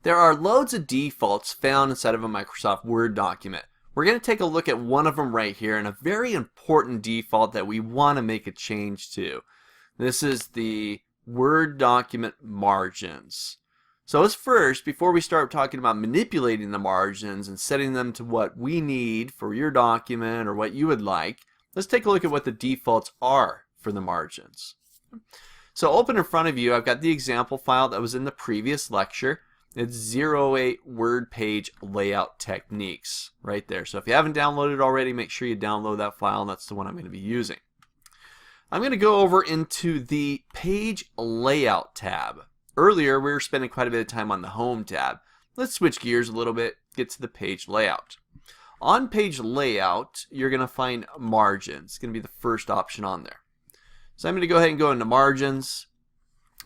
There are loads of defaults found inside of a Microsoft Word document. We're going to take a look at one of them right here, and a very important default that we want to make a change to. This is the Word document margins. So let's first, before we start talking about manipulating the margins and setting them to what we need for your document or what you would like, let's take a look at what the defaults are for the margins. So open in front of you, I've got the example file that was in the previous lecture. It's 08 Word Page Layout Techniques right there. So if you haven't downloaded it already, make sure you download that file, and that's the one I'm going to be using. I'm going to go over into the Page Layout tab. Earlier, we were spending quite a bit of time on the Home tab. Let's switch gears a little bit, get to the Page Layout. On Page Layout, you're going to find Margins. It's going to be the first option on there. So I'm going to go ahead and go into Margins.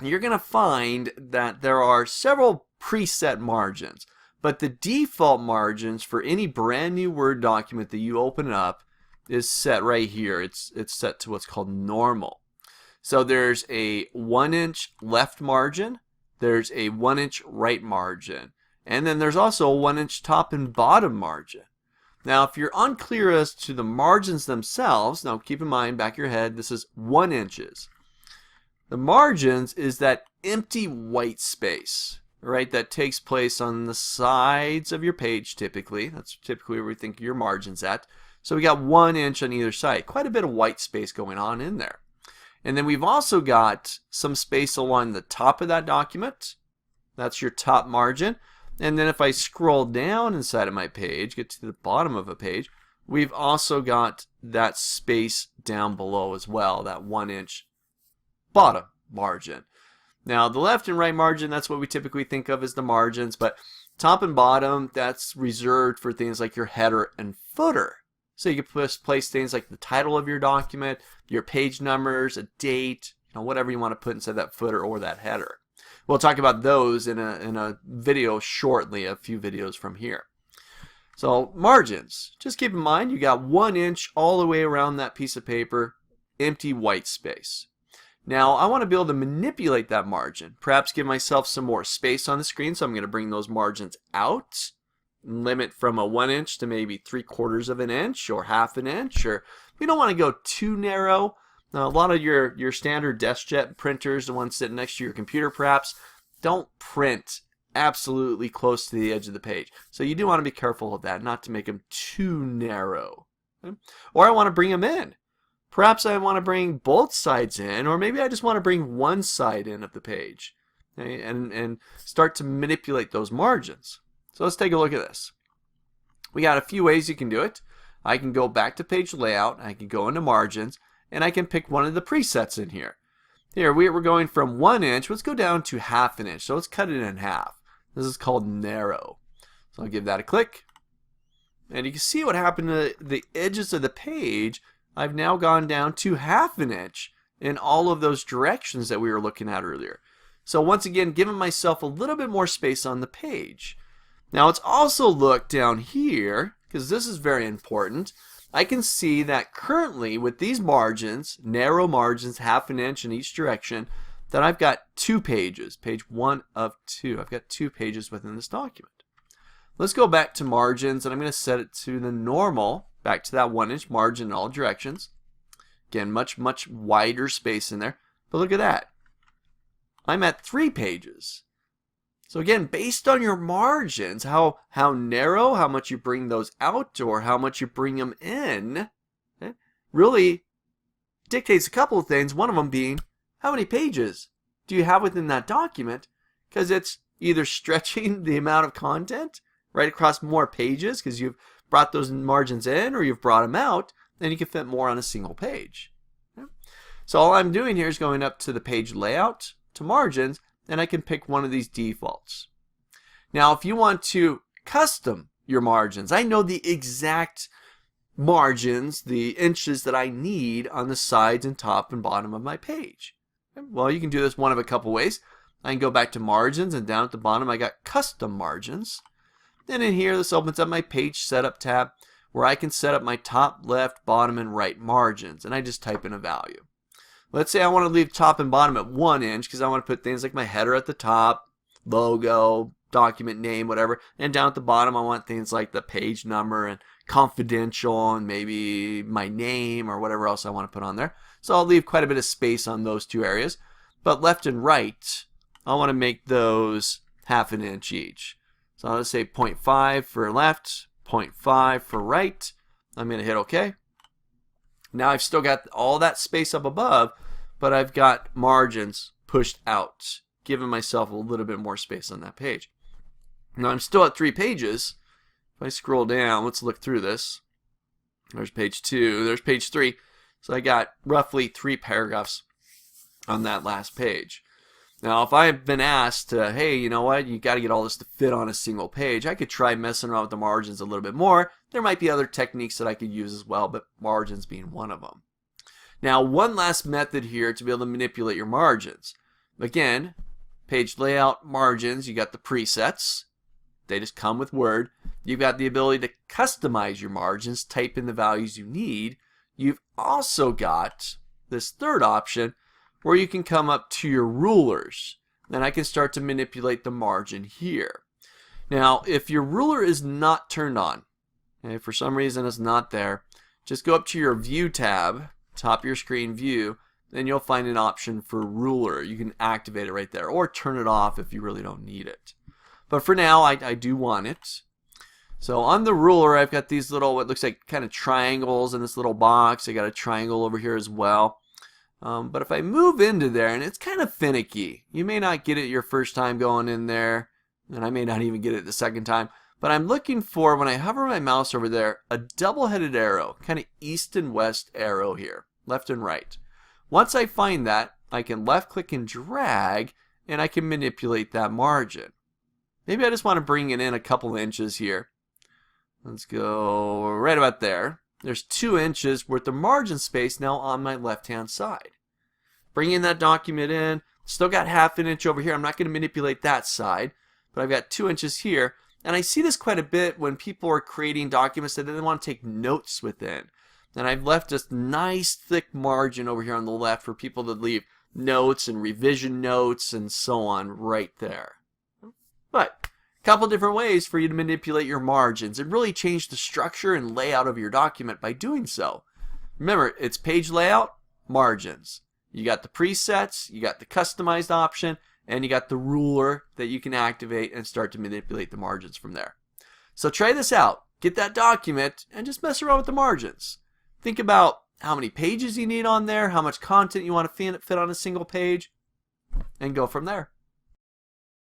You're going to find that there are several preset margins, but the default margins for any brand new Word document that you open up is set right here. It's set to what's called normal. So there's a 1-inch left margin, there's a 1-inch right margin, and then there's also a 1-inch top and bottom margin. Now if you're unclear as to the margins themselves, now keep in mind, back of your head, this is 1 inches. The margins is that empty white space, right, that takes place on the sides of your page typically. That's typically where we think your margin's at. So we got 1 inch on either side. Quite a bit of white space going on in there. And then we've also got some space along the top of that document. That's your top margin. And then if I scroll down inside of my page, get to the bottom of a page, we've also got that space down below as well, that 1-inch bottom margin. Now the left and right margin, that's what we typically think of as the margins, but top and bottom, that's reserved for things like your header and footer. So you can place things like the title of your document, your page numbers, a date, whatever you want to put inside that footer or that header. We'll talk about those in a video shortly, a few videos from here. So margins, just keep in mind you got 1 inch all the way around that piece of paper, empty white space. Now I want to be able to manipulate that margin, perhaps give myself some more space on the screen, so I'm going to bring those margins out. Limit from a 1 inch to maybe 3/4 of an inch or 1/2 inch, or we don't want to go too narrow. Now, a lot of your standard DeskJet printers, the ones sitting next to your computer perhaps, don't print absolutely close to the edge of the page. So you do want to be careful of that, not to make them too narrow. Okay? Or I want to bring them in. Perhaps I want to bring both sides in, or maybe I just want to bring one side in of the page, okay? and start to manipulate those margins. So let's take a look at this. We got a few ways you can do it. I can go back to Page Layout, I can go into Margins, and I can pick one of the presets in here. Here we're going from 1 inch, let's go down to 1/2 inch, so let's cut it in half. This is called narrow. So I'll give that a click. And you can see what happened to the edges of the page. I've now gone down to 1/2 inch in all of those directions that we were looking at earlier. So once again, giving myself a little bit more space on the page. Now let's also look down here, because this is very important. I can see that currently with these margins, narrow margins, 1/2 inch in each direction, that I've got 2 pages, page 1 of 2. I've got 2 pages within this document. Let's go back to margins, and I'm going to set it to the normal, back to that 1 inch margin in all directions. Again, much wider space in there. But look at that. I'm at 3 pages. So again, based on your margins, how narrow, how much you bring those out, or how much you bring them in, okay, really dictates a couple of things. One of them being, how many pages do you have within that document? Because it's either stretching the amount of content right across more pages because you've brought those margins in, or you've brought them out, and you can fit more on a single page. Okay? So all I'm doing here is going up to the Page Layout, to Margins, and I can pick one of these defaults. Now if you want to custom your margins, I know the exact margins, the inches that I need on the sides and top and bottom of my page. Okay? Well, you can do this one of a couple ways. I can go back to Margins, and down at the bottom I got Custom Margins. And in here, this opens up my Page Setup tab, where I can set up my top, left, bottom, and right margins, and I just type in a value. Let's say I want to leave top and bottom at 1 inch because I want to put things like my header at the top, logo, document name, whatever. And down at the bottom, I want things like the page number and confidential and maybe my name or whatever else I want to put on there. So I'll leave quite a bit of space on those two areas. But left and right, I want to make those 1/2 inch each. So I'll just say 0.5 for left, 0.5 for right. I'm going to hit OK. Now I've still got all that space up above, but I've got margins pushed out, giving myself a little bit more space on that page. Now I'm still at 3 pages. If I scroll down, let's look through this. There's page 2, there's page 3. So I got roughly 3 paragraphs on that last page. Now if I've been asked, hey, you know what, you got to get all this to fit on a single page, I could try messing around with the margins a little bit more. There might be other techniques that I could use as well, but margins being one of them. Now one last method here to be able to manipulate your margins. Again, page layout, margins, you got the presets. They just come with Word. You've got the ability to customize your margins, type in the values you need. You've also got this third option where you can come up to your rulers. Then I can start to manipulate the margin here. Now, if your ruler is not turned on, okay, for some reason it's not there, just go up to your View tab, top of your screen, View, then you'll find an option for ruler. You can activate it right there or turn it off if you really don't need it. But for now, I do want it. So on the ruler, I've got these little, what looks like kind of triangles in this little box. I got a triangle over here as well. But if I move into there, and it's kind of finicky. You may not get it your first time going in there, and I may not even get it the second time. But I'm looking for, when I hover my mouse over there, a double-headed arrow, kind of east and west arrow here, left and right. Once I find that, I can left-click and drag, and I can manipulate that margin. Maybe I just want to bring it in a couple inches here. Let's go right about there. There's 2 inches worth of margin space now on my left-hand side. Bringing that document in, still got 1/2 inch over here. I'm not going to manipulate that side, but I've got 2 inches here. And I see this quite a bit when people are creating documents that they want to take notes within. And I've left this nice thick margin over here on the left for people to leave notes and revision notes and so on right there. But a couple different ways for you to manipulate your margins and really change the structure and layout of your document by doing so. Remember, it's page layout, margins. You got the presets, you got the customized option, and you got the ruler that you can activate and start to manipulate the margins from there. So try this out. Get that document and just mess around with the margins. Think about how many pages you need on there, how much content you want to fit on a single page, and go from there.